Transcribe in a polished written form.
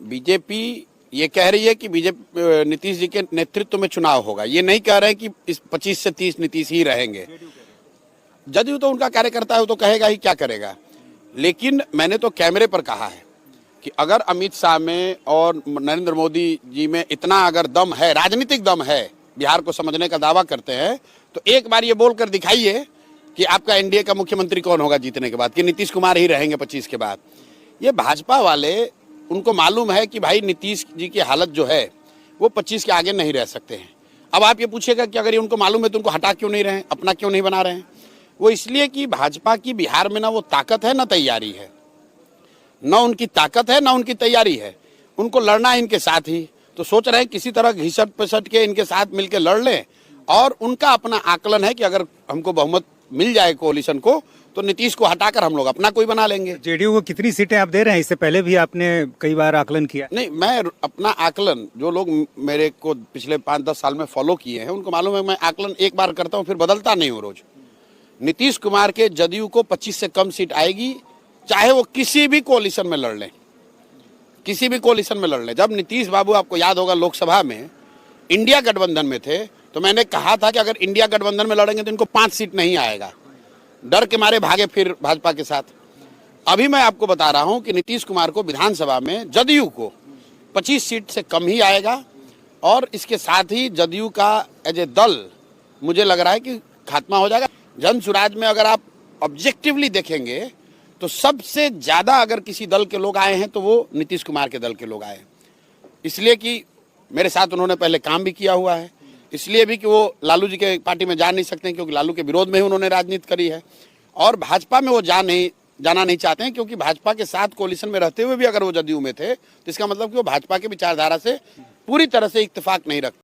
BJP ये कह रही है कि बीजेपी नीतीश जी के नेतृत्व में चुनाव होगा। ये नहीं कह रहे हैं कि इस 25 से 30 नीतीश ही रहेंगे। जदयू तो उनका कार्यकर्ता है, वो तो कहेगा ही, क्या करेगा। लेकिन मैंने तो कैमरे पर कहा है कि अगर अमित शाह में और नरेंद्र मोदी जी में इतना अगर दम है, राजनीतिक दम है, बिहार को समझने का दावा करते हैं, तो एक बार ये बोलकर दिखाइए कि आपका एनडीए का मुख्यमंत्री कौन होगा जीतने के बाद, कि नीतीश कुमार ही रहेंगे 25 के बाद। ये भाजपा वाले, उनको मालूम है कि भाई नीतीश जी की हालत जो है वो 25 के आगे नहीं रह सकते हैं। अब आप ये पूछेगा कि अगर ये उनको मालूम है तो उनको हटा क्यों नहीं रहे हैं, अपना क्यों नहीं बना रहे हैं। वो इसलिए कि भाजपा की बिहार में ना वो ताकत है ना तैयारी है, न उनकी ताकत है ना उनकी तैयारी है। उनको लड़ना है इनके साथ ही, तो सोच रहे हैं किसी तरह घिसट पिसट के इनके साथ मिलकर लड़ लें। और उनका अपना आकलन है कि अगर हमको बहुमत मिल जाए कोalition को, तो नीतीश को हटाकर हम लोग अपना कोई बना लेंगे। जेडीयू को कितनी सीटें आप दे रहे हैं? इससे पहले भी आपने कई बार आकलन किया। नहीं, मैं अपना आकलन, जो लोग मेरे को पिछले 5-10 साल में फॉलो किए हैं उनको मालूम है, मैं आकलन एक बार करता हूँ फिर बदलता नहीं हूँ रोज। नीतीश कुमार के जदयू को 25 से कम सीट आएगी, चाहे वो किसी भी कोalition में लड़ लें, किसी भी कोalition में लड़ लें। जब नीतीश बाबू, आपको याद होगा, लोकसभा में इंडिया गठबंधन में थे, तो मैंने कहा था कि अगर इंडिया गठबंधन में लड़ेंगे तो इनको 5 सीट नहीं आएगा। डर के मारे भागे फिर भाजपा के साथ। अभी मैं आपको बता रहा हूं कि नीतीश कुमार को विधानसभा में जदयू को 25 सीट से कम ही आएगा। और इसके साथ ही जदयू का एज ए दल मुझे लग रहा है कि खात्मा हो जाएगा। जन सुराज में अगर आप ऑब्जेक्टिवली देखेंगे तो सबसे ज्यादा अगर किसी दल के लोग आए हैं तो वो नीतीश कुमार के दल के लोग आए हैं। इसलिए कि मेरे साथ उन्होंने पहले काम भी किया हुआ है, इसलिए भी कि वो लालू जी के पार्टी में जा नहीं सकते हैं क्योंकि लालू के विरोध में ही उन्होंने राजनीति करी है। और भाजपा में वो जाना नहीं चाहते हैं क्योंकि भाजपा के साथ कोalition में रहते हुए भी अगर वो जदयू में थे तो इसका मतलब कि वो भाजपा के विचारधारा से पूरी तरह से इत्तेफाक नहीं रखते।